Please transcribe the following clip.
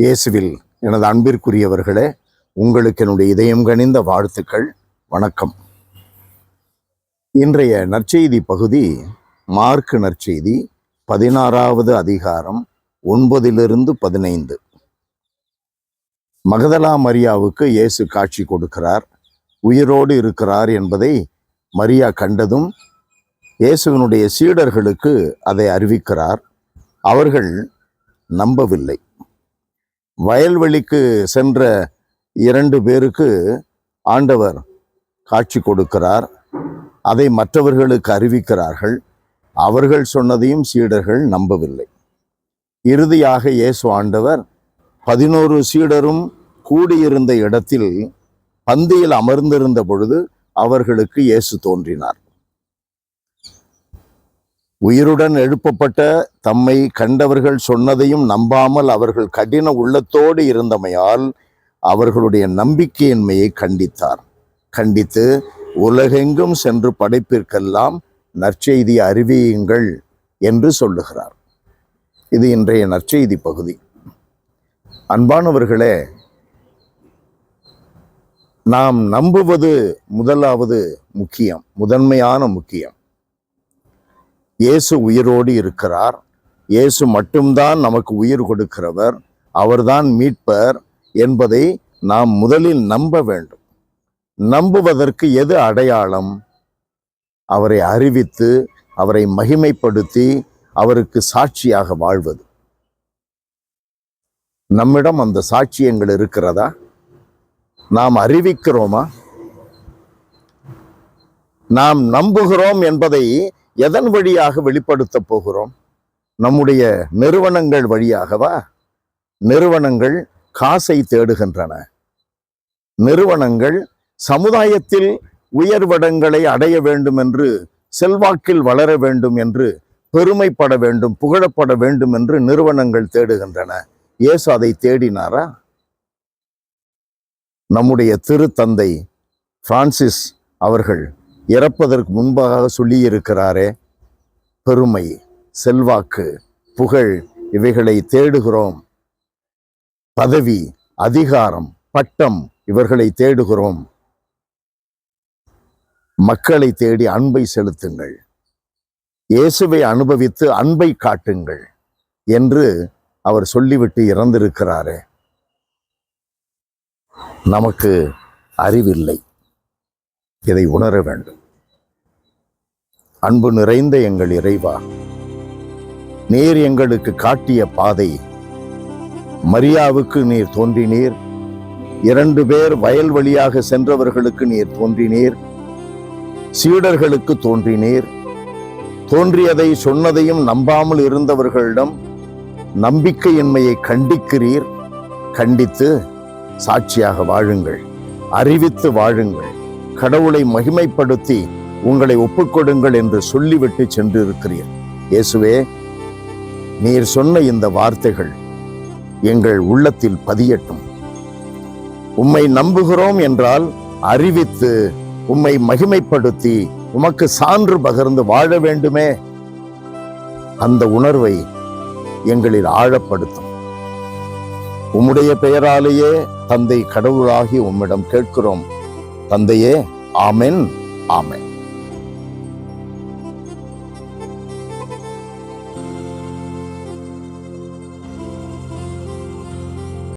இயேசுவில் எனது அன்பிற்குரியவர்களே, உங்களுக்கு என்னுடைய இதயம் கனிந்த வாழ்த்துக்கள். வணக்கம். இன்றைய நற்செய்தி பகுதி மார்க் நற்செய்தி 16வது அதிகாரம் 9-15. மகதலா மரியாவுக்கு இயேசு காட்சி கொடுக்கிறார். உயிரோடு இருக்கிறார் என்பதை மரியா கண்டதும் இயேசுவினுடைய சீடர்களுக்கு அதை அறிவிக்கிறார். அவர்கள் நம்பவில்லை. வயல்வெளிக்கு சென்ற 2 பேருக்கு ஆண்டவர் காட்சி கொடுக்கிறார். அதை மற்றவர்களுக்கு அறிவிக்கிறார்கள். அவர்கள் சொன்னதையும் சீடர்கள் நம்பவில்லை. இறுதியாக இயேசு ஆண்டவர் 11 சீடரும் கூடியிருந்த இடத்தில் பந்தியில் அமர்ந்திருந்த பொழுது அவர்களுக்கு இயேசு தோன்றினார். உயிருடன் எழுப்பப்பட்ட தம்மை கண்டவர்கள் சொன்னதையும் நம்பாமல் அவர்கள் கடின உள்ளத்தோடு இருந்தமையால் அவர்களுடைய நம்பிக்கையின்மையை கண்டித்தார். கண்டித்து உலகெங்கும் சென்று படைப்பிற்கெல்லாம் நற்செய்தி அறிவியுங்கள் என்று சொல்லுகிறார். இது இன்றைய நற்செய்தி பகுதி. அன்பானவர்களே, நாம் நம்புவது முதலாவது முக்கியம், முதன்மையான முக்கியம். இயேசு உயிரோடு இருக்கிறார். இயேசு மட்டும்தான் நமக்கு உயிர் கொடுக்கிறவர், அவர்தான் மீட்பர் என்பதை நாம் முதலில் நம்ப வேண்டும். நம்புவதற்கு எது அடையாளம்? அவரை அறிவித்து, அவரை மகிமைப்படுத்தி, அவருக்கு சாட்சியாக வாழ்வது. நம்மிடம் அந்த சாட்சியங்கள் இருக்கிறதா? நாம் அறிவிக்கிறோமா? நாம் நம்புகிறோம் என்பதை எதன் வழியாக வெளிப்படுத்த போகிறோம்? நம்முடைய நிறுவனங்கள் வழியாகவா? நிறுவனங்கள் காசை தேடுகின்றன. நிறுவனங்கள் சமுதாயத்தில் உயர்விடங்களை அடைய வேண்டும் என்று, செல்வாக்கில் வளர வேண்டும் என்று, பெருமைப்பட வேண்டும், புகழப்பட வேண்டும் என்று நிறுவனங்கள் தேடுகின்றன. இயேசு அதை தேடினாரா? நம்முடைய திருத்தந்தை பிரான்சிஸ் அவர்கள் இறப்பதற்கு முன்பாக சொல்லியிருக்கிறாரே, பெருமை, செல்வாக்கு, புகழ் இவைகளை தேடுகிறோம். பதவி, அதிகாரம், பட்டம் இவர்களை தேடுகிறோம். மக்களை தேடி அன்பை செலுத்துங்கள், இயேசுவை அனுபவித்து அன்பை காட்டுங்கள் என்று அவர் சொல்லிவிட்டு இறந்திருக்கிறாரே. நமக்கு அறிவில்லை. இதை உணர வேண்டும். அன்பு நிறைந்த எங்கள் இறைவா, நீர் எங்களுக்கு காட்டிய பாதை. மரியாவுக்கு நீர் தோன்றினீர். 2 பேர் வயல் வழியாக சென்றவர்களுக்கு நீர் தோன்றினீர். சீடர்களுக்கு தோன்றினீர். தோன்றியதை சொன்னதையும் நம்பாமல் இருந்தவர்களிடம் நம்பிக்கையின்மையை கண்டிக்கிறீர். கண்டித்து சாட்சியாக வாழுங்கள், அறிவித்து வாழுங்கள், கடவுளை மகிமைப்படுத்தி உங்களை ஒப்புக்கொடுங்கள் என்று சொல்லிவிட்டு சென்று இருக்கிறீர். இயேசுவே, நீர் சொன்ன இந்த வார்த்தைகள் எங்கள் உள்ளத்தில் பதியட்டும். உம்மை நம்புகிறோம் என்றால் அறிவித்து, உம்மை மகிமைப்படுத்தி, உமக்கு சான்று பகிர்ந்து வாழ வேண்டுமே. அந்த உணர்வை எங்களில் ஆழப்படுத்தும். உம்முடைய பெயராலேயே தந்தை கடவுளாகி உம்மிடம் கேட்கிறோம். தந்தையே, ஆமென், ஆமென்.